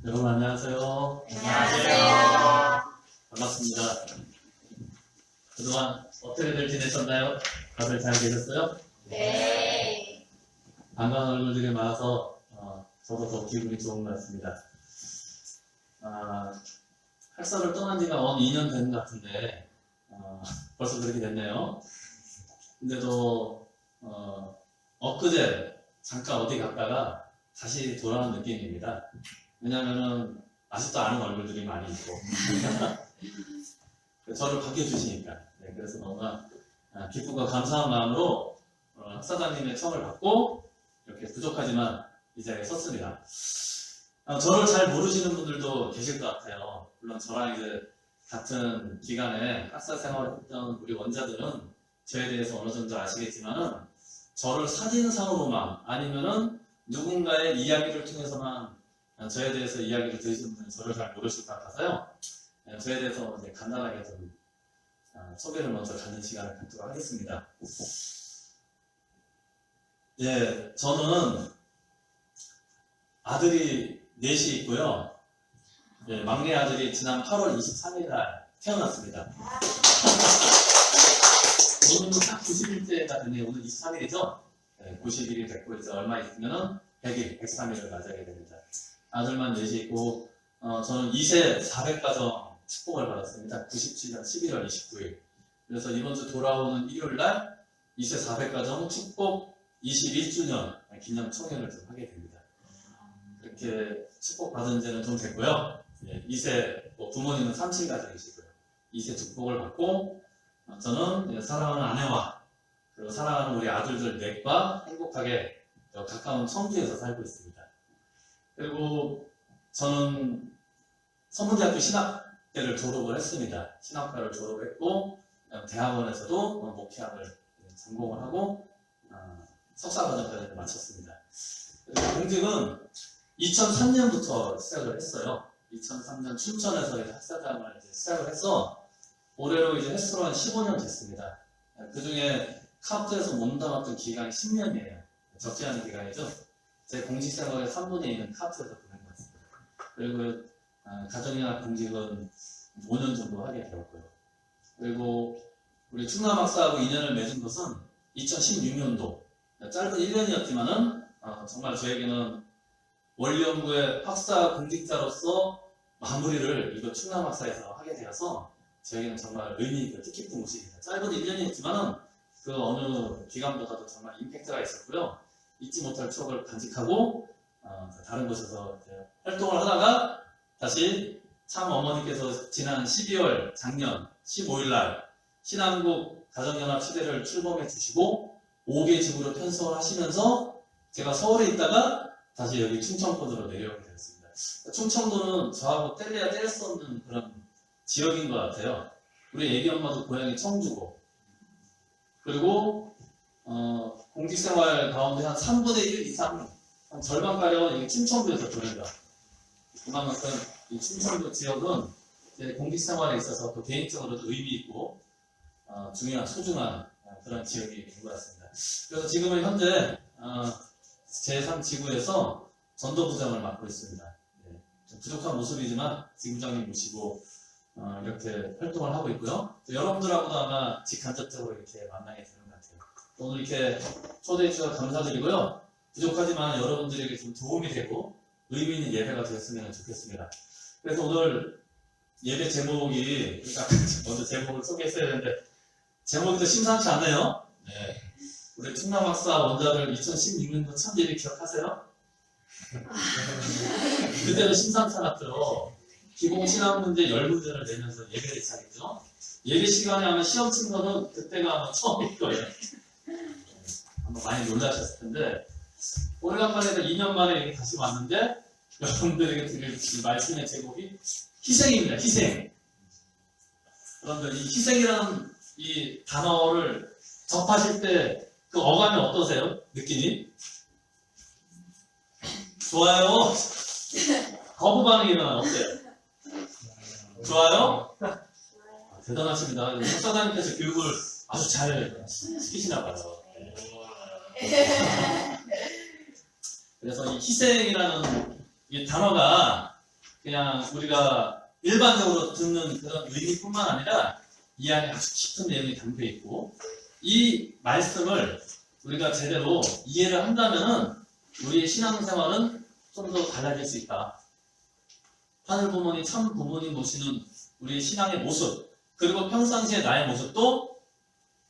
여러분 안녕하세요. 안녕하세요. 반갑습니다. 그동안 어떻게들 지내셨나요? 다들 잘 계셨어요? 네. 반가운 얼굴들이 많아서 저도 더 기분이 좋은 것 같습니다. 학사를 떠난 지가 2년 된 것 같은데 벌써 그렇게 됐네요. 근데도 엊그제 잠깐 어디 갔다가 다시 돌아온 느낌입니다. 왜냐면은 아직도 아는 얼굴들이 많이 있고 저를 바뀌어주시니까 그래서 너무나 기쁘고 감사한 마음으로 학사장님의 청을 받고 이렇게 부족하지만 이 자리에 섰습니다. 저를 잘 모르시는 분들도 계실 것 같아요. 물론 저랑 이제 같은 기간에 학사 생활을 했던 우리 원자들은 저에 대해서 어느 정도 아시겠지만은 저를 사진상으로만 아니면은 누군가의 이야기를 통해서만 저에 대해서 이야기를 들으시는 분들은 저를 잘 모르실 것 같아서요. 저에 대해서 이제 간단하게 좀 소개를 먼저 갖는 시간을 갖도록 하겠습니다. 예, 저는 아들이 넷이 있고요. 예, 막내 아들이 지난 8월 23일 날 태어났습니다. 오늘도 딱 90일째가 되네요. 오늘 23일이죠? 네, 90일이 됐고 이제 얼마 있으면은 100일, 103일을 맞이하게 됩니다. 아들만 넷이 있고 저는 2세 400가정 축복을 받았습니다. 97년 11월 29일. 그래서 이번 주 돌아오는 일요일 날 2세 400가정 축복 21주년 기념 총회를 좀 하게 됩니다. 이렇게 축복받은 지는 좀 됐고요. 2세 부모님은 37가정이시고요. 2세 축복을 받고 저는 사랑하는 아내와 그리고 사랑하는 우리 아들들 넷과 행복하게 가까운 청주에서 살고 있습니다. 그리고 저는 서문대학교 신학대를 졸업을 했습니다. 신학과를 졸업했고 대학원에서도 목회학을 전공을 하고 석사과정까지 마쳤습니다. 공직은 2003년부터 시작을 했어요. 2003년 춘천에서 학사장을 시작을 해서 올해로 이제 횟수로 한 15년 됐습니다. 그 중에 카프에서 몸담았던 기간이 10년이에요. 적지 않은 기간이죠. 제 공직생활의 3분의 2는 카프에서 보낸 것 같습니다. 그리고 가정의학 공직은 5년 정도 하게 되었고요. 그리고 우리 충남학사하고 인연을 맺은 것은 2016년도 짧은 1년이었지만은 정말 저에게는 원리연구의 학사 공직자로서 마무리를 이거 충남학사에서 하게 되어서 저에게는 정말 의미 있고 뜻깊은 곳입니다. 짧은 1년이었지만은 그 어느 기간보다도 정말 임팩트가 있었고요. 잊지 못할 추억을 간직하고 다른 곳에서 활동을 하다가 다시 참 어머니께서 지난 12월 작년 15일 날 신한국 가정연합 시대를 출범해 주시고 5개 지구로 편성을 하시면서 제가 서울에 있다가 다시 여기 충청권으로 내려오게 되었습니다. 충청도는 저하고 뗄래야 뗄 수 없는 그런 지역인 것 같아요. 우리 애기 엄마도 고향이 청주고 그리고 공직생활 가운데 한 3분의 1 이상 한 절반가량은 여기 충청도에서 보낸다. 그만큼 이 충청도 지역은 제 공직생활에 있어서 또 개인적으로도 의미 있고 중요한 소중한 그런 지역이 된 것 같습니다. 그래서 지금은 현재 제3지구에서 전도부장을 맡고 있습니다. 좀 부족한 모습이지만 지구장님 모시고 이렇게 활동을 하고 있고요. 여러분들하고도 아마 직간접적으로 이렇게 만나게 되는 것 같아요. 오늘 이렇게 초대해 주셔서 감사드리고요. 부족하지만 여러분들에게 좀 도움이 되고 의미 있는 예배가 되었으면 좋겠습니다. 그래서 오늘 예배 제목이 먼저 제목을 소개했어야 되는데 제목이 또 심상치 않네요. 네. 우리 충남학사 원자들 2016년도 첫 예배 기억하세요? 그때도 심상치 않았죠. 기본신학 문제 10문제를 내면서 예배를 시작했죠. 예배 시간에 아마 시험 친 거는 그때가 아마 처음일 거예요. 아마 많이 놀라셨을 텐데 오래간만에 2년 만에 다시 왔는데 여러분들에게 드릴 이 말씀의 제목이 희생입니다. 희생. 그런데 이 희생이라는 이 단어를 접하실 때 그 어감이 어떠세요? 느낌이? 좋아요? 거부 반응이 일어나요. 어때요? 좋아요? 대단하십니다. 목사님께서 교육을 아주 잘 시키시나 봐요. 그래서 이 희생이라는 이 단어가 그냥 우리가 일반적으로 듣는 그런 의미뿐만 아니라 이 안에 아주 깊은 내용이 담겨 있고, 이 말씀을 우리가 제대로 이해를 한다면은 우리의 신앙생활은 좀 더 달라질 수 있다. 하늘 부모님, 참 부모님 모시는 우리의 신앙의 모습, 그리고 평상시의 나의 모습도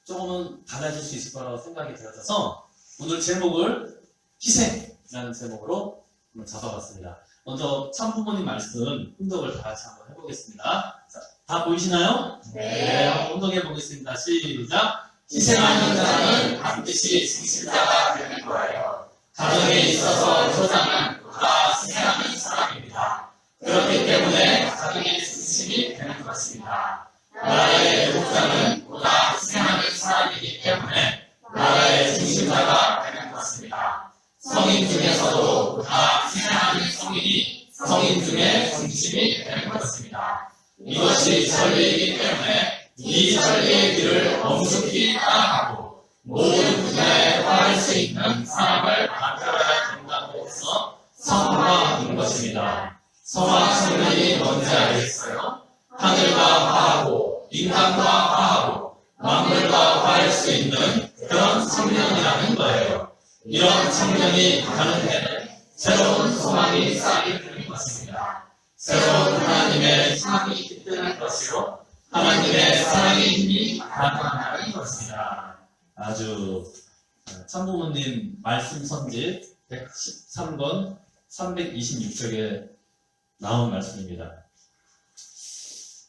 조금은 달라질 수 있을 거라고 생각이 되어져서 오늘 제목을 희생이라는 제목으로 한번 잡아봤습니다. 먼저 참 부모님 말씀 훈독을 다 같이 한번 해보겠습니다. 자, 다 보이시나요? 네. 한번 훈독해 보겠습니다. 시작! 희생하는 자는 반드시 승실자가 되는 거예요. 가정에 있어서 조상은 보다 희생하는 사람입니다. 그렇기 때문에 가정의 중심이 되는 것입니다. 나라의 목자는 보다 희생하는 사람이기 때문에 나라의 중심자가 되는 것입니다. 성인 중에서도 보다 희생하는 성인이 성인 중에 중심이 되는 것입니다. 이것이 진리이기 때문에 이 진리의 길을 엄숙히 따라가고 모든 분야에 화할 수 있는 사람을 만들어야 된다고 해서 성화인 것입니다. 성화 청년이 뭔지 알겠어요? 하늘과 화하고 인간과 화하고 만물과 화할 수 있는 그런 청년이라는 거예요. 이런 청년이 가는 데는 새로운 소망이 쌓이게 되는 것입니다. 새로운 하나님의 희망이 깃드는 것이요 하나님의 사랑의 힘이 나타나는 것입니다. 아주 참부모님 말씀 선집 113권 326쪽에 나온 말씀입니다.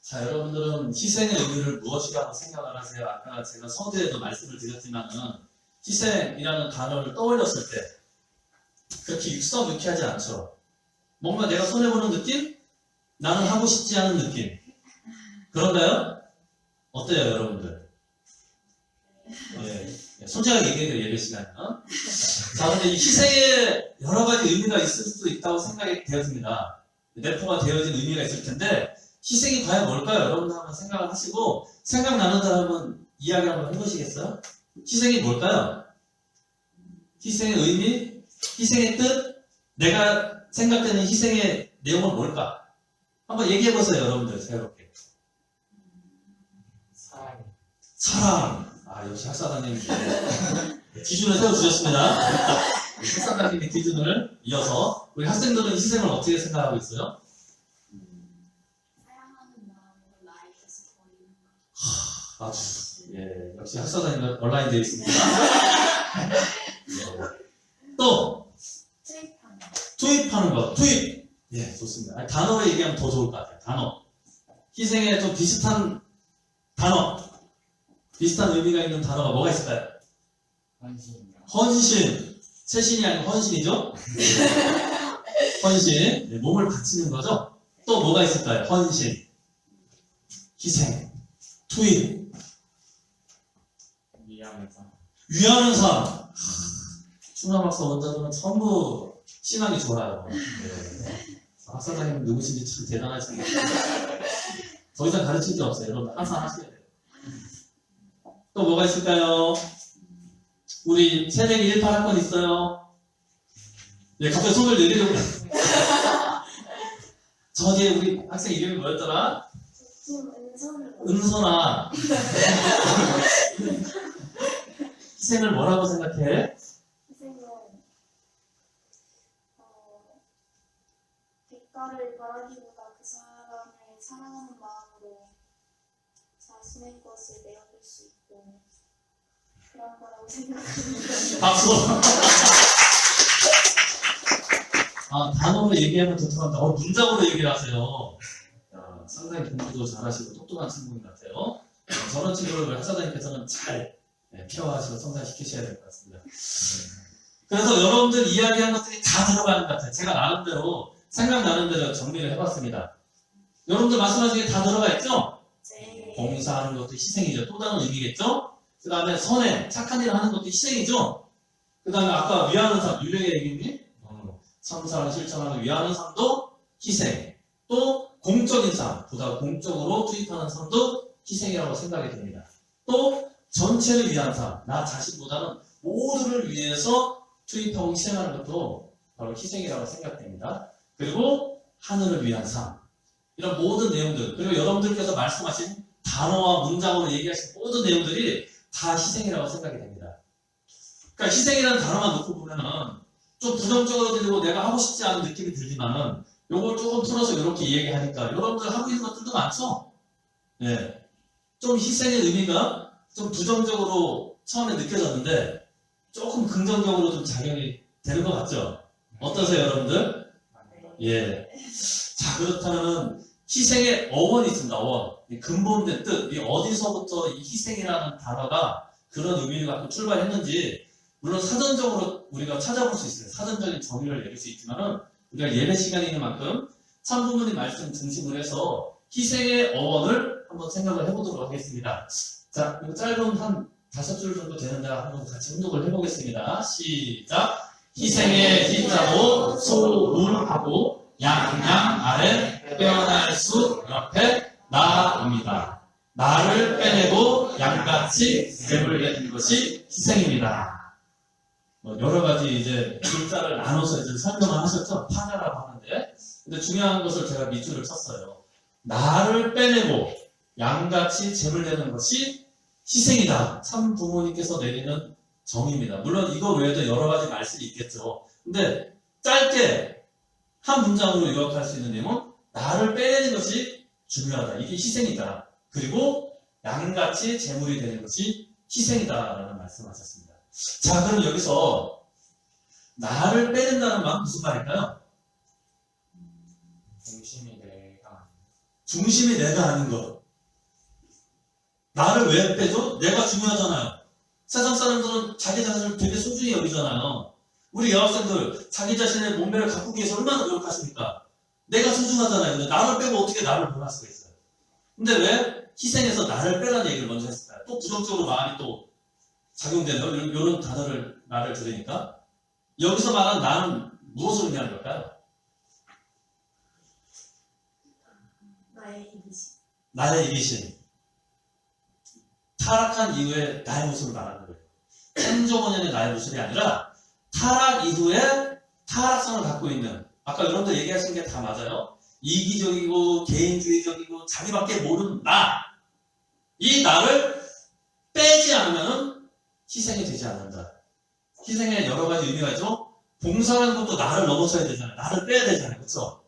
자, 여러분들은 희생의 의미를 무엇이라고 생각을 하세요? 아까 제가 서두에도 말씀을 드렸지만은 희생이라는 단어를 떠올렸을 때 그렇게 육성유쾌하지 않죠. 뭔가 내가 손해보는 느낌? 나는 하고 싶지 않은 느낌. 그런가요? 어때요, 여러분들? 예, 솔직하게 얘기해요, 예배 시간은. 자, 근데 이 희생에 여러 가지 의미가 있을 수도 있다고 생각이 되어집니다. 내포가 되어진 의미가 있을 텐데, 희생이 과연 뭘까요? 여러분들 한번 생각을 하시고, 생각나는 사람은 이야기 한번 해보시겠어요? 희생이 뭘까요? 희생의 의미? 희생의 뜻? 내가 생각되는 희생의 내용은 뭘까? 한번 얘기해보세요, 여러분들, 자유롭게. 사랑. 아, 역시 학사장님 기준을 세워주셨습니다. 학사장님의 기준을 이어서 우리 학생들은 희생을 어떻게 생각하고 있어요? 사랑하는 마음으로 나에게서 보이는 것. 아주, 예, 역시 학사장님 온라인 되어 있습니다. 또, 투입하는 거, 투입. 예, 좋습니다. 아니, 단어로 얘기하면 더 좋을 것 같아요. 단어. 희생에 좀 비슷한 단어. 비슷한 의미가 있는 단어가 뭐가 있을까요? 헌신. 세신이 아니고 헌신이죠? 헌신. 네, 몸을 바치는 거죠? 또 뭐가 있을까요? 헌신. 희생. 투입. 위하는 삶. 충남학사 원자들은 전부 신앙이 좋아요. 네. 학사장님 누구신지 참 대단하신 것 같아요. 더 이상 가르칠 게 없어요. 여러분 항상 하셔야 돼요. 또 뭐가 있을까요? 우리 새내기 18학번 있어요? 예, 갑자기 손을 내리려고. 저 뒤에 우리 학생 이름이 뭐였더라? 은선아. 희생을 뭐라고 생각해? 희생은 대가를 바라기보다 그 사람을 사랑하는 마음으로 자신의 것을 내어줄 수 있고 그런 거라고 생각합니다. 박수! 아, 단어로 얘기하면 좋다는데, 문장으로 얘기를 하세요. 야, 상당히 공부도 잘하시고 똑똑한 친구인 것 같아요. 저런 친구를 학사장님께서는 잘 케어하시고 성장시키셔야 될 것 같습니다. 그래서 여러분들 이야기한 것들이 다 들어가는 것 같아요. 제가 나름대로, 생각나는 대로 정리를 해봤습니다. 여러분들 말씀하신 게 다 들어가 있죠? 네. 봉사하는 것도 희생이죠. 또 다른 의미겠죠? 그 다음에 선행, 착한 일을 하는 것도 희생이죠? 그 다음에 아까 위하는 삶, 유령의 얘기니? 참사를 실천하는 위하는 삶도 희생. 또 공적인 삶, 보다 공적으로 투입하는 삶도 희생이라고 생각이 됩니다. 또 전체를 위한 삶, 나 자신보다는 모두를 위해서 투입하고 희생하는 것도 바로 희생이라고 생각됩니다. 그리고 하늘을 위한 삶. 이런 모든 내용들, 그리고 여러분들께서 말씀하신 단어와 문장으로 얘기하신 모든 내용들이 다 희생이라고 생각이 됩니다. 그러니까 희생이라는 단어만 놓고 보면은 좀 부정적으로 들리고 내가 하고 싶지 않은 느낌이 들지만은 요걸 조금 풀어서 이렇게 얘기하니까 여러분들 하고 있는 것들도 많죠? 예. 좀 희생의 의미가 좀 부정적으로 처음에 느껴졌는데 조금 긍정적으로 좀 작용이 되는 것 같죠? 어떠세요, 여러분들? 예. 자, 그렇다면은 희생의 어원이 있습니다, 어원. 이 근본된 뜻, 이 어디서부터 이 희생이라는 단어가 그런 의미를 갖고 출발했는지, 물론 사전적으로 우리가 찾아볼 수 있어요. 사전적인 정의를 내릴 수 있지만은, 우리가 예배 시간이 있는 만큼 참부모님 말씀 중심으로 해서 희생의 어원을 한번 생각을 해보도록 하겠습니다. 자, 이거 짧은 한 5줄 정도 되는데 한번 같이 훈독을 해보겠습니다. 시작! 희생의 희자로 소울하고 양양 아래 빼어날 수 옆에 나입니다. 나를 빼내고 양같이 랩을 내는 것이 희생입니다. 뭐 여러 가지 이제 글자를 나눠서 이제 설명을 하셨죠? 파자라고 하는데. 근데 중요한 것을 제가 밑줄을 쳤어요. 나를 빼내고 양같이 잼을 내는 것이 희생이다. 참 부모님께서 내리는 정의입니다. 물론 이거 외에도 여러 가지 말씀이 있겠죠. 근데 짧게 한 문장으로 요약할 수 있는 내용은 나를 빼내는 것이 중요하다. 이게 희생이다. 그리고 양같이 재물이 되는 것이 희생이다라는 말씀하셨습니다. 자, 그럼 여기서 나를 빼낸다는 말 무슨 말일까요? 중심이 내가 아닌 것. 나를 왜 빼죠? 내가 중요하잖아요. 세상 사람들은 자기 자신을 되게 소중히 여기잖아요. 우리 여학생들 자기 자신의 몸매를 가꾸기 위해서 얼마나 노력하십니까? 내가 소중하잖아요. 근데 나를 빼고 어떻게 나를 변할 수가 있어요? 근데 왜 희생해서 나를 빼라는 얘기를 먼저 했을까요? 또 부정적으로 마음이 또 작용되는 이런 단어를 말을 들으니까 여기서 말하는 나는 무엇을 의미하는 걸까요? 나의 이기심. 타락한 이후에 나의 모습을 말하는 거예요. 창조번연의 나의 모습이 아니라 타락 이후에 타락성을 갖고 있는, 아까 여러분들 얘기하신 게 다 맞아요. 이기적이고 개인주의적이고 자기밖에 모르는 나. 이 나를 빼지 않으면 희생이 되지 않는다. 희생에 여러 가지 의미가 있죠. 봉사라는 것도 나를 넘어서야 되잖아요. 나를 빼야 되잖아요. 그렇죠?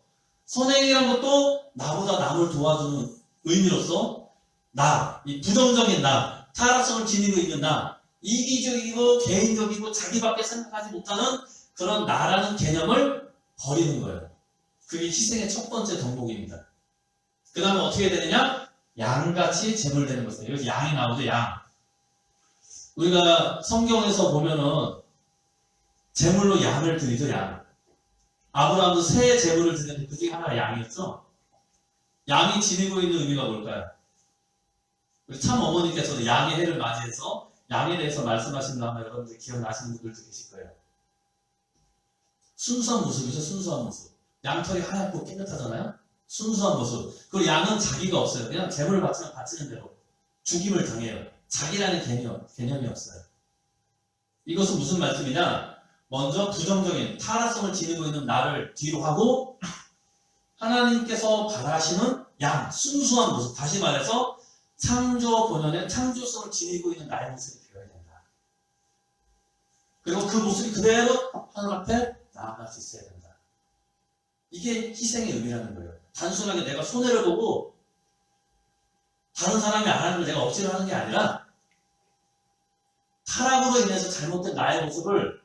선행이라는 것도 나보다 남을 도와주는 의미로서 나, 이 부정적인 나, 타락성을 지니고 있는 나, 이기적이고 개인적이고 자기밖에 생각하지 못하는 그런 나라는 개념을 버리는 거예요. 그게 희생의 첫 번째 덕목입니다. 그 다음에 어떻게 되느냐? 양같이 제물되는 것이에요. 여기 양이 나오죠, 양. 우리가 성경에서 보면은 제물로 양을 드리죠, 양. 아브라함도 새 제물을 드렸는데 그 중에 하나가 양이었죠. 양이 지니고 있는 의미가 뭘까요? 우리 참 어머니께서도 양의 해를 맞이해서 양에 대해서 말씀하신 거 아마 여러분들 기억나시는 분들도 계실 거예요. 순수한 모습이죠, 순수한 모습. 양털이 하얗고 깨끗하잖아요? 순수한 모습. 그리고 양은 자기가 없어요. 그냥 제물을 바치면 바치는 대로 죽임을 당해요. 자기라는 개념이 없어요. 이것은 무슨 말씀이냐? 먼저 부정적인 타락성을 지니고 있는 나를 뒤로 하고 하나님께서 바라시는 양, 순수한 모습. 다시 말해서 창조 본연의 창조성을 지니고 있는 나의 모습이 되어야 된다. 그리고 그 모습이 그대로 하늘 앞에 나아갈 수 있어야 된다. 이게 희생의 의미라는 거예요. 단순하게 내가 손해를 보고 다른 사람이 안 하는 걸 내가 억지로 하는 게 아니라 타락으로 인해서 잘못된 나의 모습을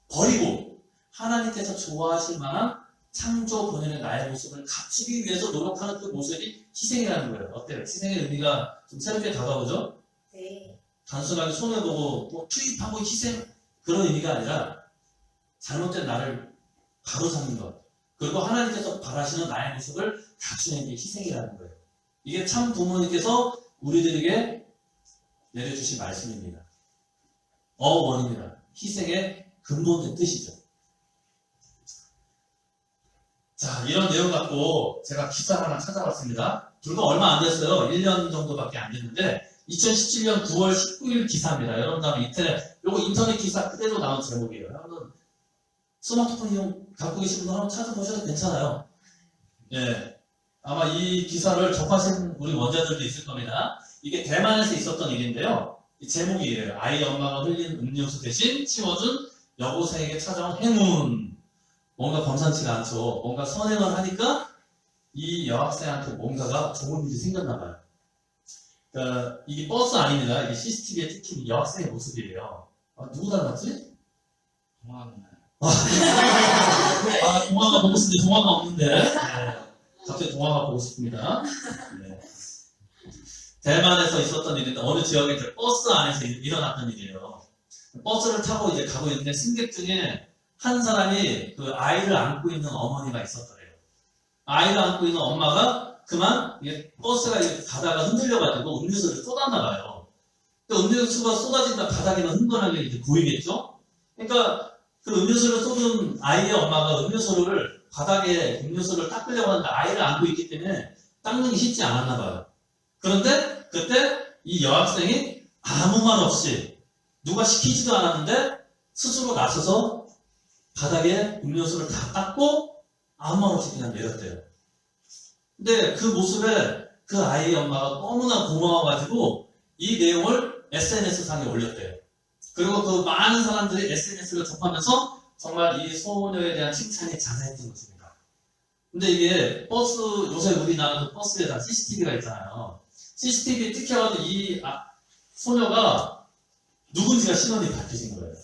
버리고 하나님께서 좋아하실 만한 창조 본연의 나의 모습을 갖추기 위해서 노력하는 그 모습이 희생이라는 거예요. 어때요? 희생의 의미가 좀 새롭게 다가오죠? 네. 단순하게 손해보고 뭐 투입하고 희생 그런 의미가 아니라 잘못된 나를 바로잡는 것, 그리고 하나님께서 바라시는 나의 모습을 갖추는 게 희생이라는 거예요. 이게 참 부모님께서 우리들에게 내려주신 말씀입니다. 어원입니다. 희생의 근본된 뜻이죠. 자, 이런 내용 갖고 제가 기사 하나 찾아봤습니다. 불과 얼마 안 됐어요. 1년 정도밖에 안 됐는데 2017년 9월 19일 기사입니다. 여러분 다음에 인터넷 기사 그대로 나온 제목이에요. 여러분 스마트폰 갖고 계신 분 한번 찾아보셔도 괜찮아요. 예, 아마 이 기사를 접하신 우리 원자들도 있을 겁니다. 이게 대만에서 있었던 일인데요. 이 제목이 이래요. 아이 엄마가 흘린 음료수 대신 치워준 여고생에게 찾아온 행운. 뭔가 범상치가 않죠. 뭔가 선행을 하니까 이 여학생한테 뭔가가 좋은 일이 생겼나 봐요. 그러니까 이게 버스 아닙니다. 이게 CCTV에 찍힌 여학생의 모습이에요. 아, 누구 닮았지? 아, 동화가 보고 싶은데 동화가 없는데. 네. 갑자기 동화가 보고 싶습니다. 네. 대만에서 있었던 일인데 어느 지역에 이제 버스 안에서 일어났던 일이에요. 버스를 타고 이제 가고 있는데 승객 중에 한 사람이 그 아이를 안고 있는 어머니가 있었더래요. 아이를 안고 있는 엄마가 그만 이게 버스가 이렇게 가다가 흔들려가지고 음료수를 쏟았나 봐요. 근데 음료수가 쏟아진다 바닥에는 흥건하게 이제 보이겠죠? 그러니까 그 음료수를 쏟은 아이의 엄마가 바닥에 음료수를 닦으려고 하는데 아이를 안고 있기 때문에 닦는 게 쉽지 않았나 봐요. 그런데 그때 이 여학생이 아무 말 없이 누가 시키지도 않았는데 스스로 나서서 바닥에 음료수를 다 닦고 아무 말 없이 그냥 내렸대요. 근데 그 모습에 그 아이의 엄마가 너무나 고마워가지고 이 내용을 SNS상에 올렸대요. 그리고 그 많은 사람들이 SNS를 접하면서 정말 이 소녀에 대한 칭찬이 자자했던 것입니다. 근데 이게 요새 우리나라 그 버스에 다 CCTV가 있잖아요. CCTV에 찍혀가지고 이 소녀가 누군지가 신원이 밝혀진 거예요.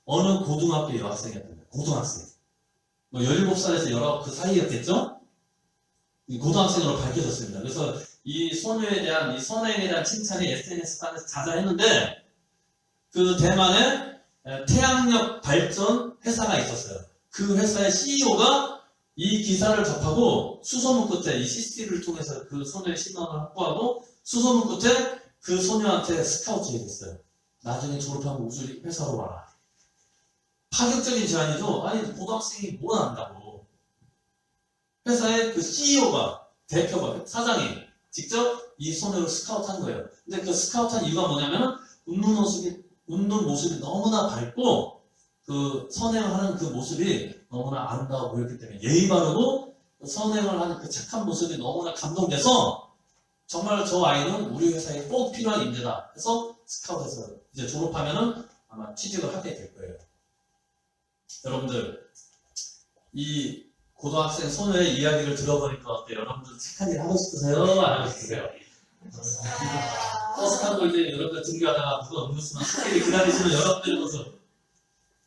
어느 고등학교 여학생이었던 거예요. 고등학생. 뭐 17살에서 19, 그 사이였겠죠? 이 고등학생으로 밝혀졌습니다. 그래서 이 소녀에 대한, 이 선행에 대한 칭찬이 SNS상에서 자자했는데, 그 대만에 태양력 발전 회사가 있었어요. 그 회사의 CEO가 이 기사를 접하고 수소문 끝에 이 CCTV를 통해서 그 소녀의 신원을 확보하고 수소문 끝에 그 소녀한테 스카우트가 됐어요. 나중에 졸업하면 우리 회사로 와라. 파격적인 제안이죠. 아니 고등학생이 뭘 안다고. 회사의 그 CEO가, 대표가, 사장이 직접 이 소녀를 스카우트한 거예요. 근데 그 스카우트한 이유가 뭐냐면 웃는 모습이 너무나 밝고 그 선행을 하는 그 모습이 너무나 아름다워 보였기 때문에 예의 바르고 선행을 하는 그 착한 모습이 너무나 감동돼서 정말 저 아이는 우리 회사에 꼭 필요한 인재다 해서 스카우트해서 이제 졸업하면은 아마 취직을 하게 될 거예요. 여러분들 이 고등학생 소녀의 이야기를 들어보니까 어때요? 여러분들 착한 일 하고 싶으세요? 안 하고 싶으세요? 버스 타고 이제 여러분들 등교하다가 누가 음료수나 술을 기다리시는 여러분들의 모습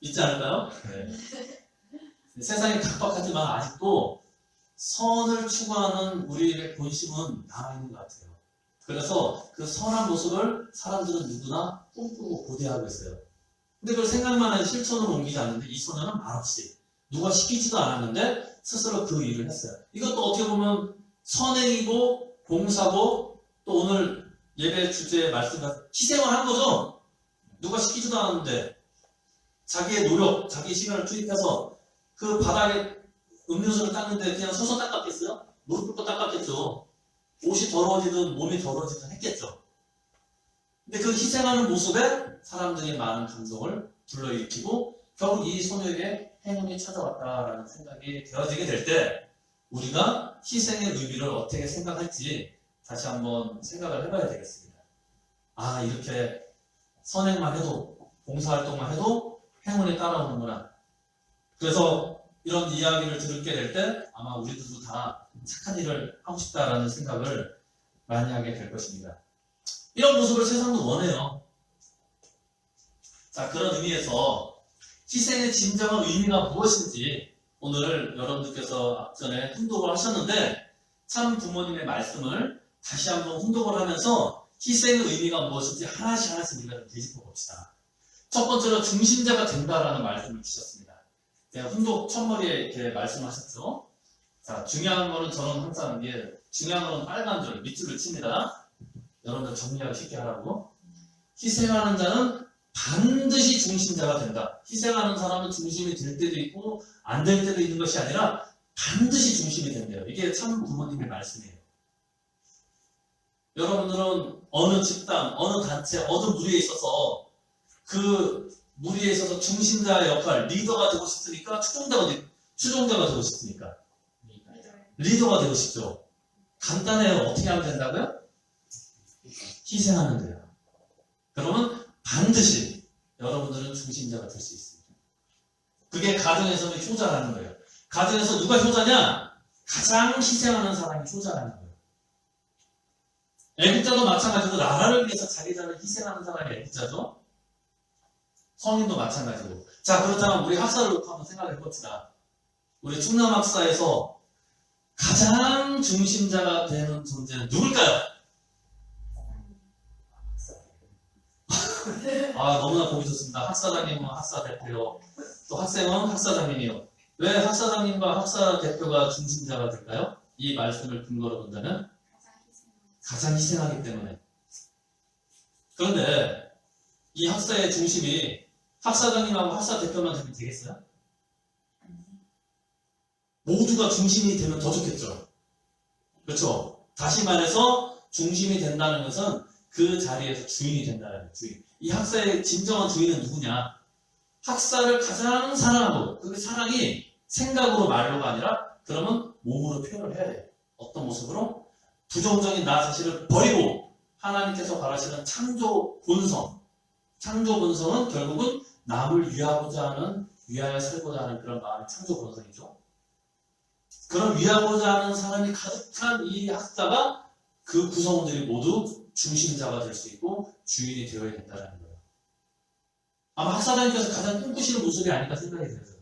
있지 않을까요? 네. 세상이 각박하지만 아직도 선을 추구하는 우리의 본심은 남아있는 것 같아요. 그래서 그 선한 모습을 사람들은 누구나 꿈꾸고 고대하고 있어요. 근데 그걸 생각만 해도 실천으로 옮기지 않는데 이 소녀는 말없이 누가 시키지도 않았는데 스스로 그 일을 했어요. 이것도 어떻게 보면 선행이고 봉사고 또 오늘 예배 주제의 말씀과 희생을 한 거죠. 누가 시키지도 않았는데 자기의 노력, 자기 시간을 투입해서 그 바닥에 음료수를 닦는데 그냥 서서 닦았겠어요? 무릎 꿇고 닦았겠죠. 옷이 더러워지든 몸이 더러워지든 했겠죠. 근데 그 희생하는 모습에 사람들이 많은 감동을 불러일으키고 결국 이 소녀에게 행운이 찾아왔다라는 생각이 되어지게 될 때 우리가 희생의 의미를 어떻게 생각할지 다시 한번 생각을 해봐야 되겠습니다. 아, 이렇게 선행만 해도, 봉사활동만 해도 행운이 따라오는구나. 그래서 이런 이야기를 듣게 될 때 아마 우리들도 다 착한 일을 하고 싶다라는 생각을 많이 하게 될 것입니다. 이런 모습을 세상도 원해요. 자, 그런 의미에서 희생의 진정한 의미가 무엇인지 오늘 여러분들께서 앞전에 훈독을 하셨는데 참 부모님의 말씀을 다시 한번 훈독을 하면서 희생의 의미가 무엇인지 하나씩 우리가 좀 되짚어 봅시다. 첫 번째로 중심자가 된다라는 말씀을 주셨습니다. 제가 훈독 첫머리에 이렇게 말씀하셨죠. 자, 중요한 거는 저는 항상 이게 중요한 거는 빨간 줄, 밑줄을 칩니다. 여러분들 정리하기 쉽게 하라고. 희생하는 자는 반드시 중심자가 된다. 희생하는 사람은 중심이 될 때도 있고 안 될 때도 있는 것이 아니라 반드시 중심이 된대요. 이게 참 부모님의 말씀이에요. 여러분들은 어느 집단, 어느 단체, 어느 무리에 있어서 그 무리에 있어서 중심자의 역할, 리더가 되고 싶으니까 추종자가 되고 싶으니까 리더가 되고 싶죠? 간단해요. 어떻게 하면 된다고요? 희생하면 돼요. 그러면 반드시 여러분들은 중심자가 될 수 있습니다. 그게 가정에서는 효자라는 거예요. 가정에서 누가 효자냐? 가장 희생하는 사람이 효자라는 거예요. 애국자도 마찬가지로 나라를 위해서 자기 자를 희생하는 사람이 애국자죠. 성인도 마찬가지고. 자, 그렇다면 우리 학사를 놓고 한번 생각해 봅시다. 우리 충남 학사에서 가장 중심자가 되는 존재는 누굴까요? 아, 너무나 보기 좋습니다. 학사장님은 학사대표, 또 학생은 학사장님이요. 왜 학사장님과 학사대표가 중심자가 될까요? 이 말씀을 근거로 본다면 가장 희생하기 때문에. 그런데 이 학사의 중심이 학사장님하고 학사대표만 되면 되겠어요? 모두가 중심이 되면 더 좋겠죠. 그렇죠? 다시 말해서 중심이 된다는 것은 그 자리에서 주인이 된다는 거예요. 주인. 이 학사의 진정한 주인은 누구냐? 학사를 가장 사랑하고 그 사랑이 생각으로 말로가 아니라 그러면 몸으로 표현을 해야 돼요. 어떤 모습으로? 부정적인 나 자신을 버리고 하나님께서 바라시는 창조 본성. 창조 본성은 결국은 남을 위하고자 하는, 위하여 살고자 하는 그런 마음의 창조 본성이죠. 그런 위하고자 하는 사람이 가득한 이 학사가 그 구성원들이 모두 중심자가 될 수 있고 주인이 되어야 된다는 거예요. 아마 학사장님께서 가장 꿈꾸시는 모습이 아닐까 생각이 들어요.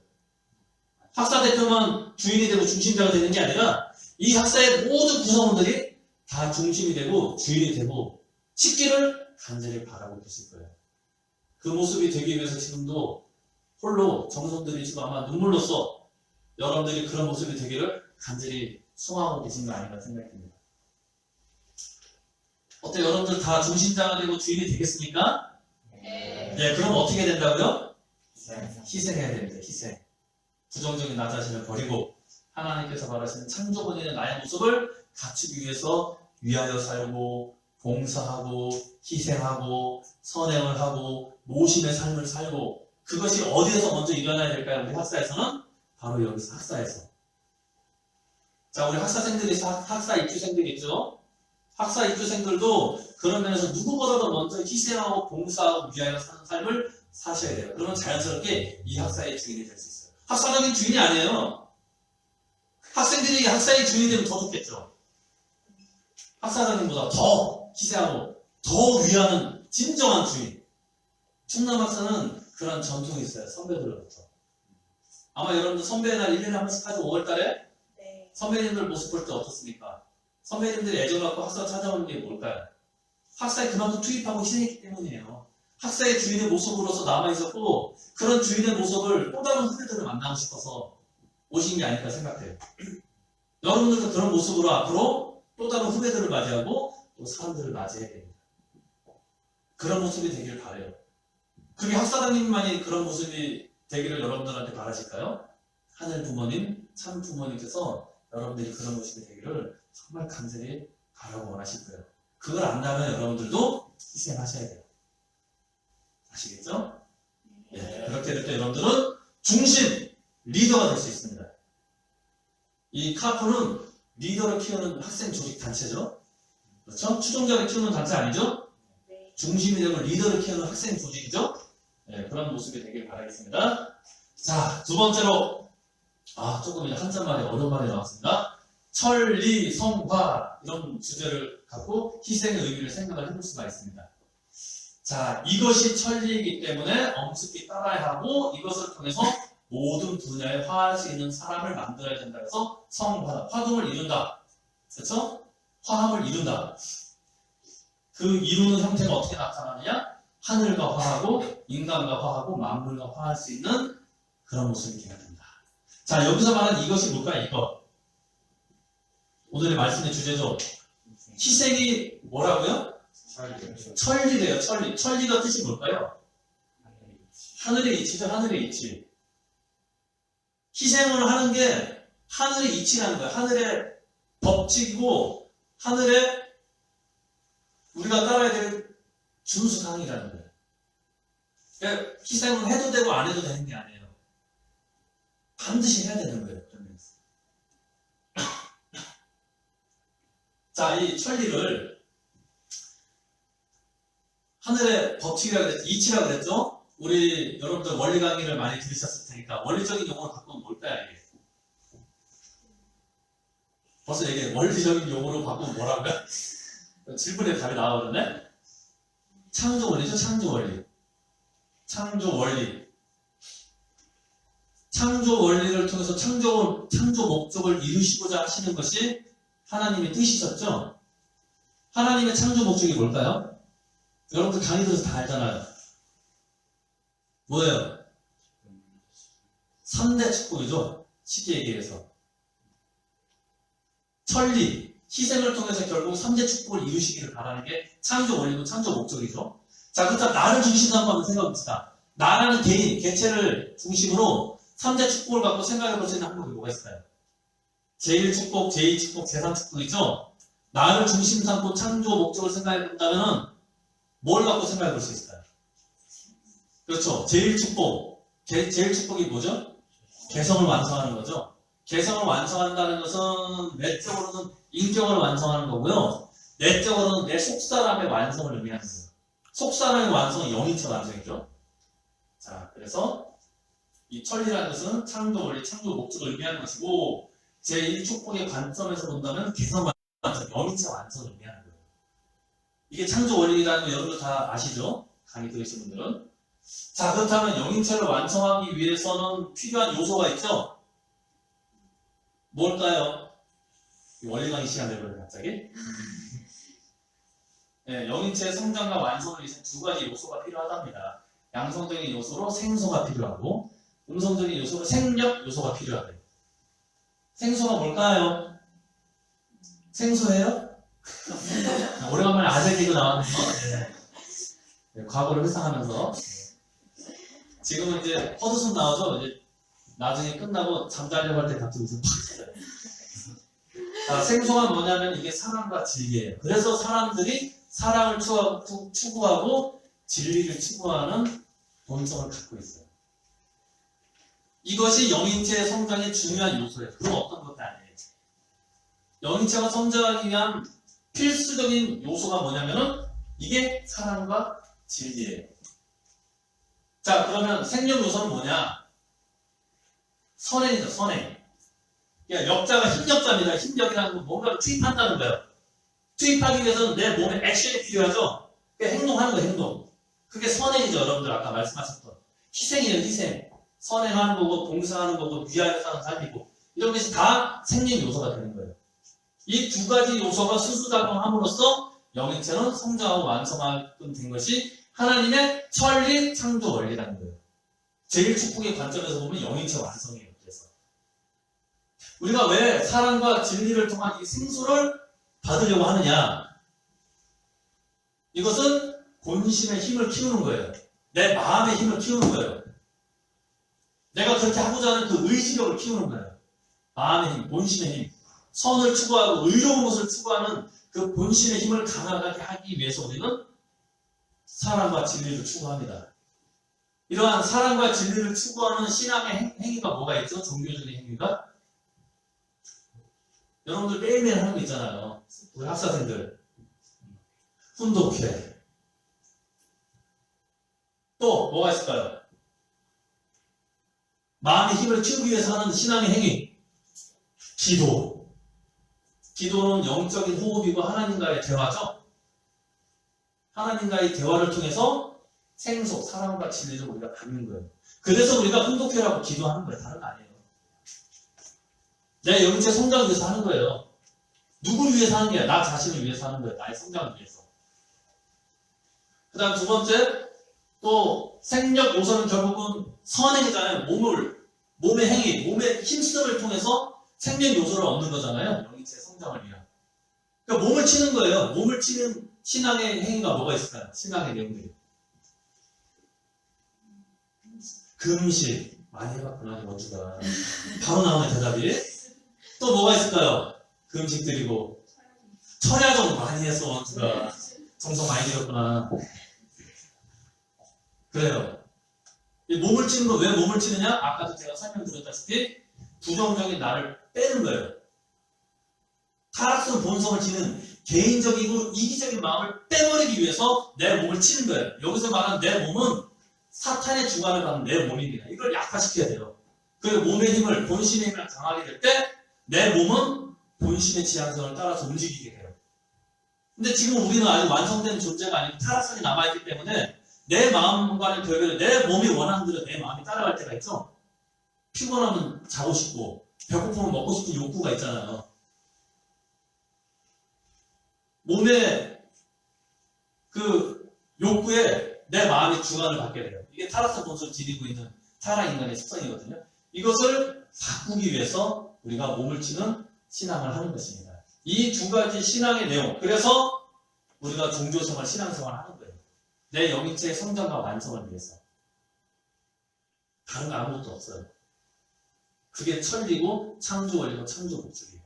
학사 대표만 주인이 되고 중심자가 되는 게 아니라 이 학사의 모든 구성원들이 다 중심이 되고 주인이 되고 싶기를 간절히 바라고 계실 거예요. 그 모습이 되기 위해서 지금도 홀로 정성들이 지금 아마 눈물로써 여러분들이 그런 모습이 되기를 간절히 소망하고 계신 거 아닌가 생각이 듭니다. 어때 여러분들 다 중심자가 되고 주인이 되겠습니까? 네, 그럼 어떻게 된다고요? 희생해야 됩니다. 희생. 부정적인 나 자신을 버리고 하나님께서 말하시는 창조본인의 나의 모습을 갖추기 위해서 위하여 살고 봉사하고 희생하고 선행을 하고 모심의 삶을 살고 그것이 어디에서 먼저 일어나야 될까요? 우리 학사에서는 바로 여기서 학사에서. 자, 우리 학사생들이 학사 입주생들이 있죠? 학사 입주생들도 그런 면에서 누구보다도 먼저 희생하고 봉사하고 위하여 사는 삶을 사셔야 돼요. 그러면 자연스럽게 이 학사의 주인이 될 수 있어요. 학사적인 주인이 아니에요. 학생들이 학사의 주인이 되면 더 좋겠죠. 학사장님보다 더 희생하고 더 위하는 진정한 주인. 충남 학사는 그런 전통이 있어요. 선배들로부터. 아마 여러분들 선배의 날 1년에 한 번씩 하죠. 5월달에 네. 선배님들 모습 볼 때 어떻습니까? 선배님들이 애정 갖고 학사 찾아오는 게 뭘까요? 학사에 그만큼 투입하고 희생했기 때문이에요. 학사의 주인의 모습으로서 남아있었고 그런 주인의 모습을 또 다른 후배들을 만나고 싶어서 오신 게 아닐까 생각해요. 여러분들도 그런 모습으로 앞으로 또 다른 후배들을 맞이하고 또 사람들을 맞이해야 됩니다. 그런 모습이 되기를 바라요. 그게 학사장님만이 그런 모습이 되기를 여러분들한테 바라실까요? 하늘 부모님, 참 부모님께서 여러분들이 그런 모습이 되기를 정말 간절히 바라고 원하실 거예요. 그걸 안다면 여러분들도 희생하셔야 돼요. 아시겠죠? 예, 그렇게 될 때 여러분들은 중심, 리더가 될 수 있습니다. 이 카프는 리더를 키우는 학생 조직 단체죠? 그렇죠? 추종자를 키우는 단체 아니죠? 네. 중심이 되고 리더를 키우는 학생 조직이죠? 예, 그런 모습이 되길 바라겠습니다. 자, 두 번째로 조금 이제 한참 만에 어려운 말이 나왔습니다. 천리, 성화 이런 주제를 갖고 희생의 의미를 생각을 해볼 수가 있습니다. 자, 이것이 천리이기 때문에 엄숙히 따라야 하고 이것을 통해서 모든 분야에 화할 수 있는 사람을 만들어야 된다 해서 성화, 화동을 이룬다. 그렇죠? 화합을 이룬다. 그 이루는 형태가 어떻게 나타나느냐? 하늘과 화하고 인간과 화하고 만물과 화할 수 있는 그런 모습이 되어야 된다. 자, 여기서 말하는 이것이 뭘까요? 이것. 오늘의 말씀의 주제죠. 희생이 뭐라고요? 천리래요. 천리. 천리가 뜻이 뭘까요? 하늘의 이치죠. 하늘의 이치. 희생을 하는 게 하늘의 이치라는 거예요. 하늘의 법칙이고 하늘의 우리가 따라야 될 준수사항이라는 거예요. 그러니까 희생은 해도 되고 안 해도 되는 게 아니에요. 반드시 해야 되는 거예요. 자, 이 천리를 하늘의 법칙이라고 그랬죠. 이치라고 그랬죠. 우리 여러분들 원리 강의를 많이 들으셨을 테니까 원리적인 용어를 바꾸면 뭘까요? 이게? 벌써 얘기해. 원리적인 용어로 바꾸면 뭐라고요? 질문에 답이 나오거든요. 창조 원리죠. 창조 원리. 창조 원리. 창조 원리를 통해서 창조 목적을 이루시고자 하시는 것이 하나님의 뜻이셨죠? 하나님의 창조 목적이 뭘까요? 여러분들 강의 들어서 다 알잖아요. 뭐예요? 3대 축복이죠. 쉽게 얘기해서. 천리, 희생을 통해서 결국 3대 축복을 이루시기를 바라는 게 창조 원리고 창조 목적이죠. 자, 그렇다면 나를 중심으로 한번 생각해 봅시다. 나라는 개인, 개체를 중심으로 3대 축복을 갖고 생각해 볼 수 있는 항목이 뭐가 있을까요? 제1축복, 제2축복, 제3축복이죠? 나를 중심 삼고 창조 목적을 생각해 본다면 뭘 갖고 생각해 볼 수 있을까요? 그렇죠. 제1축복이 뭐죠? 개성을 완성하는 거죠. 개성을 완성한다는 것은 내적으로는 인격을 완성하는 거고요. 내적으로는 내 속사람의 완성을 의미하는 거예요. 속사람의 완성은 영인체 완성이죠. 자, 그래서 이 천리라는 것은 창조 원리, 창조 목적을 의미하는 것이고 제1축복의 관점에서 본다면 개성 완성, 영인체 완성을 의미하는 거예요. 이게 창조 원리라는 거 여러분들 다 아시죠? 강의 들으신 분들은. 자, 그렇다면 영인체를 완성하기 위해서는 필요한 요소가 있죠? 뭘까요? 원리 강의 시간 되거든요, 갑자기. 네, 영인체의 성장과 완성을 위해서 두 가지 요소가 필요하답니다. 양성적인 요소로 생소가 필요하고, 음성적인 요소로 생력 요소가 필요하대요. 생소가 뭘까요? 생소해요? 오래간만에 아재 개그 나왔네요. 네, 과거를 회상하면서. 지금은 이제 헛웃음 나오죠? 이제 나중에 끝나고 잠자려고 할 때 갑자기 웃음 팍 터져요. 자, 생소가 뭐냐면 이게 사랑과 진리예요. 그래서 사람들이 사랑을 추구하고 진리를 추구하는 본성을 갖고 있어요. 이것이 영인체의 성장의 중요한 요소예요. 그건 어떤 것도 아니에요. 영인체가 성장하기 위한 필수적인 요소가 뭐냐면은 이게 사랑과 진리예요. 자, 그러면 생명 요소는 뭐냐? 선행이죠, 선행. 그러니까 역자가 힘역자입니다. 힘역이라는 건 뭔가를 투입한다는 거예요. 투입하기 위해서는 내 몸에 액션이 필요하죠? 그러니까 행동하는 거예요, 행동. 그게 선행이죠, 여러분들 아까 말씀하셨던. 희생이에요, 희생. 선행하는 거고, 봉사하는 거고, 위하여 사는 삶이고. 이런 것이 다 생명 요소가 되는 거예요. 이 두 가지 요소가 수수작용함으로써 영인체는 성장하고 완성하게 된 것이 하나님의 천리 창조 원리라는 거예요. 제1축복의 관점에서 보면 영인체 완성이에요. 그래서 우리가 왜 사랑과 진리를 통한 이 생수를 받으려고 하느냐? 이것은 본심의 힘을 키우는 거예요. 내 마음의 힘을 키우는 거예요. 내가 그렇게 하고자 하는 그 의지력을 키우는 거예요. 마음의 힘, 본심의 힘. 선을 추구하고 의로운 것을 추구하는 그 본심의 힘을 강하게 하기 위해서 우리는 사랑과 진리를 추구합니다. 이러한 사랑과 진리를 추구하는 신앙의 행위가 뭐가 있죠? 종교적인 행위가? 여러분들 매일매일 하는 거 있잖아요. 우리 학사생들. 훈독회. 또 뭐가 있을까요? 마음의 힘을 키우기 위해서 하는 신앙의 행위. 기도. 기도는 영적인 호흡이고 하나님과의 대화죠. 하나님과의 대화를 통해서 생속, 사랑과 진리를 우리가 받는 거예요. 그래서 우리가 훈독회라고 기도하는 거예요. 다른 거 아니에요. 내 영체 성장을 위해서 하는 거예요. 누구를 위해서 하는 게 아니라 나 자신을 위해서 하는 거예요. 나의 성장을 위해서. 그 다음 두 번째, 또 생력 요소는 결국은 선행이잖아요. 몸의 행위, 몸의 힘쓰를 통해서 생명 요소를 얻는 거잖아요. 영체 성장을 위한. 그러니까 몸을 치는 거예요. 몸을 치는 신앙의 행위가 뭐가 있을까요? 신앙의 내용들이. 금식. 많이 해봤구나, 원주가. 바로 나오네, 대답이. 또 뭐가 있을까요? 금식 드리고. 철야정 많이 했어, 원주가. 정성 많이 들였구나. 그래요. 이 몸을 치는 거 왜 몸을 치느냐? 아까도 제가 설명드렸다시피 부정적인 나를 빼는 거예요. 타락스러운 본성을 지닌 개인적이고 이기적인 마음을 빼버리기 위해서 내 몸을 치는 거예요. 여기서 말하는 내 몸은 사탄의 주관을 받는 내 몸입니다. 이걸 약화시켜야 돼요. 그 몸의 힘을, 본신의 힘을 강하게 될 때 내 몸은 본신의 지향성을 따라서 움직이게 돼요. 근데 지금 우리는 아직 완성된 존재가 아니고 타락성이 남아있기 때문에 내 마음과는 별개로 내 몸이 원하는 대로 내 마음이 따라갈 때가 있죠. 피곤하면 자고 싶고 배고프면 먹고 싶은 욕구가 있잖아요. 몸의 그 욕구에 내 마음이 주관을 받게 돼요. 이게 타락성 본성을 지니고 있는 타락 인간의 습성이거든요. 이것을 바꾸기 위해서 우리가 몸을 치는 신앙을 하는 것입니다. 이 두 가지 신앙의 내용, 그래서 우리가 종교생활, 신앙생활을 하는 거예요. 내 영인체의 성장과 완성을 위해서. 다른 거 아무것도 없어요. 그게 천리고 창조 원리고 창조 목적이에요.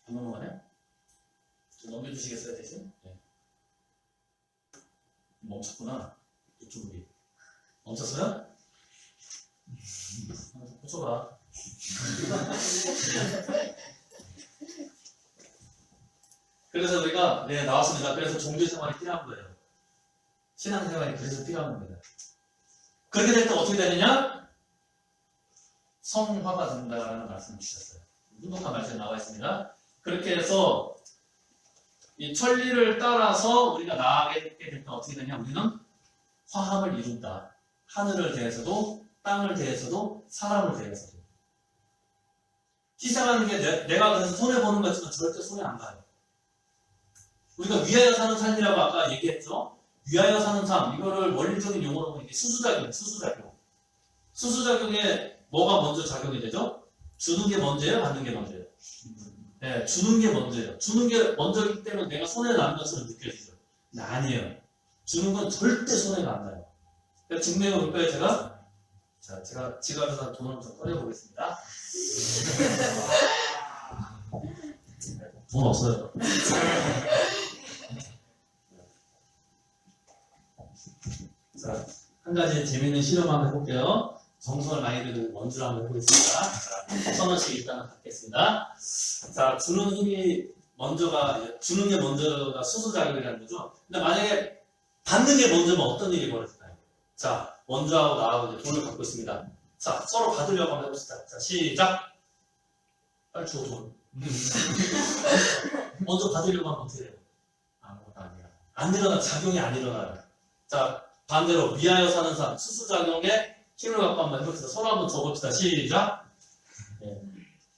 안 넘어가네? 좀 넘겨주시겠어요, 대신? 네. 멈췄구나. 유튜브이. 멈췄어요? 고쳐봐. 그래서 우리가 나왔습니다. 그래서 종교생활이 필요한 거예요. 신앙생활이 그래서 필요한 겁니다. 그렇게 될 때 어떻게 되느냐? 성화가 된다라는 말씀을 주셨어요. 문독한 말씀에 나와 있습니다. 그렇게 해서 이 천리를 따라서 우리가 나아가게 될 때 어떻게 되냐? 우리는 화합을 이룬다. 하늘을 대해서도 땅을 대해서도 사람을 대해서도. 희생하는 게 내가 그래서 손해보는 것 같지만 절대 손해 안 가요. 우리가 위하여 사는 삶이라고 아까 얘기했죠? 위하여 사는 삶, 이거를 원리적인 용어로 보면 이게 수수작용, 수수작용. 수수작용에 뭐가 먼저 작용이 되죠? 주는 게 먼저예요? 받는 게 먼저예요? 네, 주는 게 먼저예요. 주는 게 먼저이기 때문에 내가 손해를 나는 것처럼 느껴지죠. 근데 아니에요. 주는 건 절대 손해가 안 나요. 그러니까 증명을 볼까요, 제가? 자, 제가 지갑에서 돈을 좀 꺼내보겠습니다. 돈 없어요. 자, 한 가지 재밌는 실험 한번 해볼게요. 정성을 많이 들이고 원주를 한번 해보겠습니다. 자, 1,000원씩 일단 받겠습니다. 자, 주는 게 먼저가 수수작용이라는 거죠. 근데 만약에 받는 게 먼저면 어떤 일이 벌어질까요? 자, 원주하고 나하고 이제 돈을 받고 있습니다. 자, 서로 받으려고 한번 해봅시다. 자, 시작! 빨리 줘, 돈. 먼저 받으려고 하면 어떻게 돼요? 아무것도 아니야. 안 일어나, 작용이 안 일어나요. 자, 반대로 위하여 사는 삶, 수수작용에 힘을 갖고 한번 해봅시다. 서로 한번 적읍시다. 시작! 네.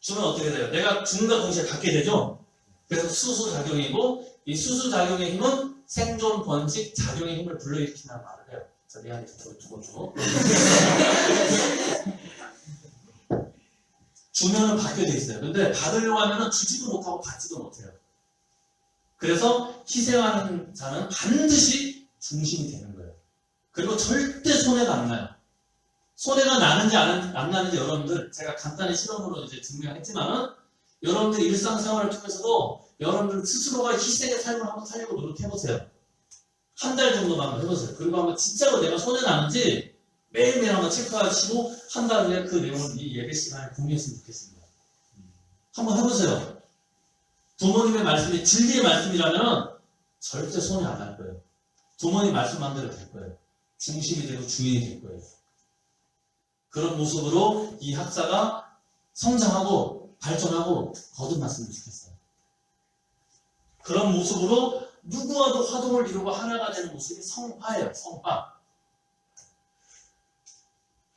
주면 어떻게 돼요? 내가 주는과 동시에 갖게 되죠? 그래서 수수작용이고, 이 수수작용의 힘은 생존, 번식, 작용의 힘을 불러일으킨다는 말을 해요. 자, 내 안에 두고 줘. 주면은 받게 돼 있어요. 근데 받으려고 하면은 주지도 못하고 받지도 못해요. 그래서 희생하는 자는 반드시 중심이 되는 거예요. 그리고 절대 손해가 안 나요. 손해가 나는지 안 나는지 여러분들 제가 간단히 실험으로 이제 증명했지만은 여러분들 일상생활을 통해서도 여러분들 스스로가 희생의 삶을 한번 살려고 노력해보세요. 한 달 정도만 해보세요. 그리고 한번 진짜로 내가 손해 나는지 매일매일 한번 체크하시고 한 달 후에 그 내용을 이 예배 시간에 공유했으면 좋겠습니다. 한번 해보세요. 부모님의 말씀이 진리의 말씀이라면 절대 손해 안 날 거예요. 부모님 말씀만 대로 될 거예요. 중심이 되고 주인이 될 거예요. 그런 모습으로 이 학사가 성장하고 발전하고 거듭났으면 좋겠어요. 그런 모습으로 누구와도 화동을 이루고 하나가 되는 모습이 성화예요. 성화.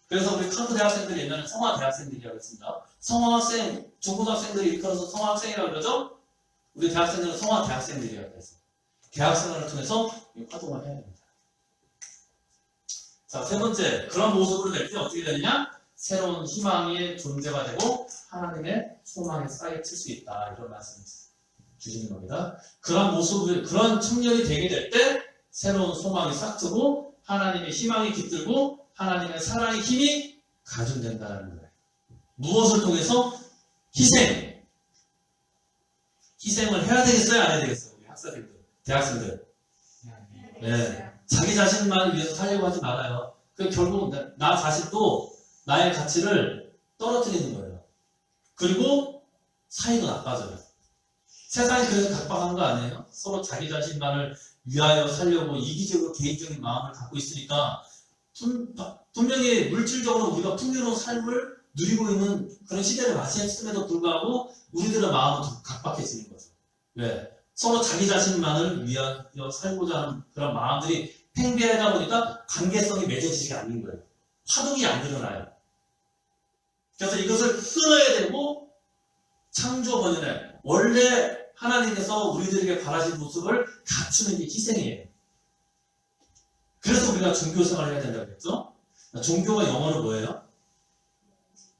그래서 우리 카드 대학생들이 옛날에 성화 대학생들이라고 했습니다. 성화학생, 중고등학생들이 일컬어서 성화학생이라고 그러죠? 우리 대학생들은 성화 대학생들이라고 해서 대학생활을 통해서 화동을 해야 됩니다. 자, 세 번째, 그런 모습으로 될 때 어떻게 되느냐? 새로운 희망의 존재가 되고 하나님의 소망에 쌓여 칠 수 있다. 이런 말씀을 주시는 겁니다. 그런 모습을, 그런 청년이 되게 될 때 새로운 소망이 싹트고 하나님의 희망이 깃들고 하나님의 사랑의 힘이 가중된다는 거예요. 무엇을 통해서? 희생을 해야 되겠어요? 안 해야 되겠어요? 우리 학생들, 대학생들. 네. 자기 자신만을 위해서 살려고 하지 말아요. 그 결국 나 자신도 나의 가치를 떨어뜨리는 거예요. 그리고 사이도 나빠져요. 세상이 그래서 각박한 거 아니에요? 서로 자기 자신만을 위하여 살려고 이기적으로 개인적인 마음을 갖고 있으니까 분명히 물질적으로 우리가 풍요로운 삶을 누리고 있는 그런 시대를 맞이했음에도 불구하고 우리들의 마음은 좀 각박해지는 거죠. 왜? 서로 자기 자신만을 위하여 살고자 하는 그런 마음들이 팽배하다 보니까 관계성이 맺어지지 않는 거예요. 화동이 안 일어나요. 그래서 이것을 끊어야 되고 창조 번연에 원래 하나님께서 우리들에게 바라신 모습을 갖추는 게 희생이에요. 그래서 우리가 종교 생활을 해야 된다고 했죠? 종교가 영어로 뭐예요?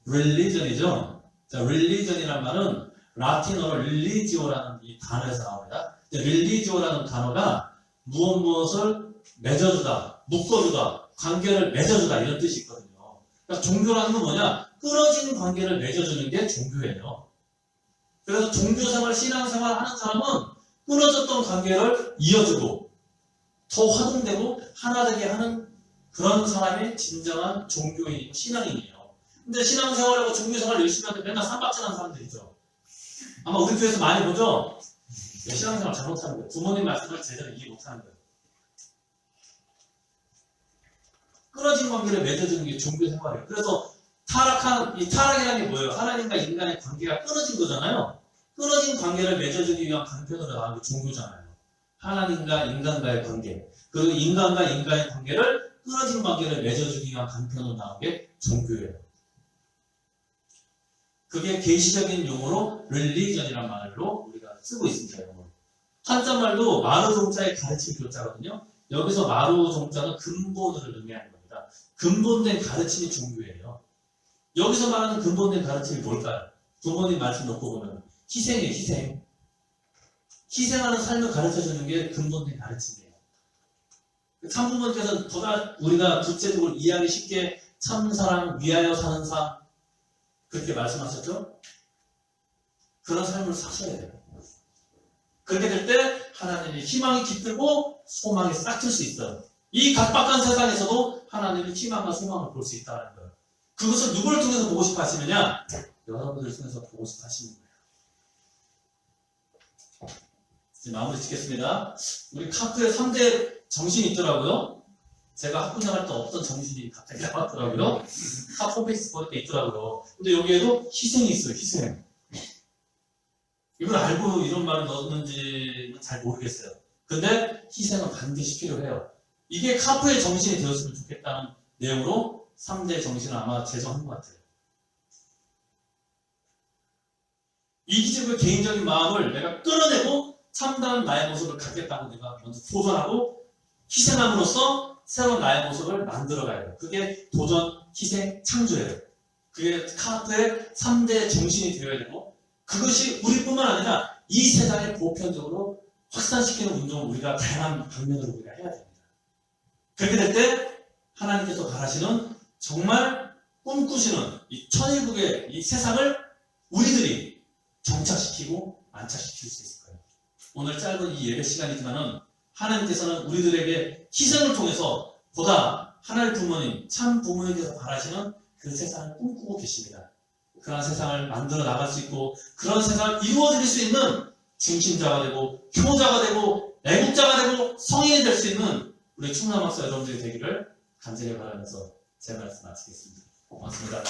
religion이죠. 자, religion이란 말은 라틴어로 religio라는 이 단어에서 나옵니다. religio라는 단어가 무엇을 맺어주다, 묶어주다, 관계를 맺어주다 이런 뜻이 있거든요. 그러니까 종교라는 건 뭐냐? 끊어진 관계를 맺어주는 게 종교예요. 그래서 종교생활, 신앙생활 하는 사람은 끊어졌던 관계를 이어주고 더 화동되고 하나 되게 하는 그런 사람이 진정한 종교인이고 신앙인이에요. 근데 신앙생활하고 종교생활 열심히 하는데 맨날 삼박진하는 사람들이죠. 아마 우리 교회에서 많이 보죠? 신앙생활 잘못하는 거예요. 부모님 말씀을 제대로 이해 못하는 거예요. 끊어진 관계를 맺어주는 게 종교생활이에요. 그래서 타락이라는 게 뭐예요? 하나님과 인간의 관계가 끊어진 거잖아요. 끊어진 관계를 맺어주기 위한 방편으로 나온 게 종교잖아요. 하나님과 인간과의 관계, 그리고 인간과 인간의 관계를 끊어진 관계를 맺어주기 위한 방편으로 나온 게 종교예요. 그게 계시적인 용어로 religion이라는 말로 우리가 쓰고 있습니다. 영어로. 한자말도 마루 종자의 가르침 교자거든요. 여기서 마루 종자는 근본을 의미하는 겁니다. 근본된 가르침이 종교예요. 여기서 말하는 근본된 가르침이 뭘까요? 부모님 말씀 놓고 보면 희생이에요. 희생. 희생하는 삶을 가르쳐주는 게 근본된 가르침이에요. 참부모님께서 보다 우리가 구체적으로 이해하기 쉽게 참사랑 위하여 사는 삶 그렇게 말씀하셨죠? 그런 삶을 사셔야 돼요. 그렇게 될 때 하나님의 희망이 깃들고 소망이 싹틀 수 있어요. 이 각박한 세상에서도 하나님의 희망과 소망을 볼 수 있다는 거예요. 그것을 누구를 통해서 보고 싶어 하시느냐? 여러분들을 통해서 보고 싶어 하시는 거예요. 이제 마무리 짓겠습니다. 우리 카프에 3대 정신이 있더라고요. 제가 학교 나갈 때 없던 정신이 갑자기 나왔더라고요. 카프 홈페이지 볼 때 있더라고요. 근데 여기에도 희생이 있어요. 희생. 이걸 알고 이런 말을 넣었는지는 잘 모르겠어요. 근데 희생은 반드시 필요해요. 이게 카프의 정신이 되었으면 좋겠다는 내용으로 3대 정신을 아마 제정한 것 같아요. 이기적인 개인적인 마음을 내가 끌어내고 참다운 나의 모습을 갖겠다고 내가 먼저 도전하고 희생함으로써 새로운 나의 모습을 만들어가야 돼요. 그게 도전, 희생, 창조예요. 그게 카프의 3대 정신이 되어야 되고 그것이 우리뿐만 아니라 이 세상에 보편적으로 확산시키는 운동을 우리가 다양한 방면으로 우리가 해야 됩니다. 그렇게 될 때 하나님께서 바라시는 정말 꿈꾸시는 이 천일국의 이 세상을 우리들이 정착시키고 안착시킬 수 있을 거예요. 오늘 짧은 이 예배 시간이지만은 하나님께서는 우리들에게 희생을 통해서 보다 하나님 부모님, 참 부모님께서 바라시는 그 세상을 꿈꾸고 계십니다. 그런 세상을 만들어 나갈 수 있고 그런 세상을 이루어드릴 수 있는 중심자가 되고 효자가 되고 애국자가 되고 성인이 될 수 있는 우리 충남학사 여러분들이 되기를 간절히 바라면서 제 말씀 마치겠습니다. 고맙습니다.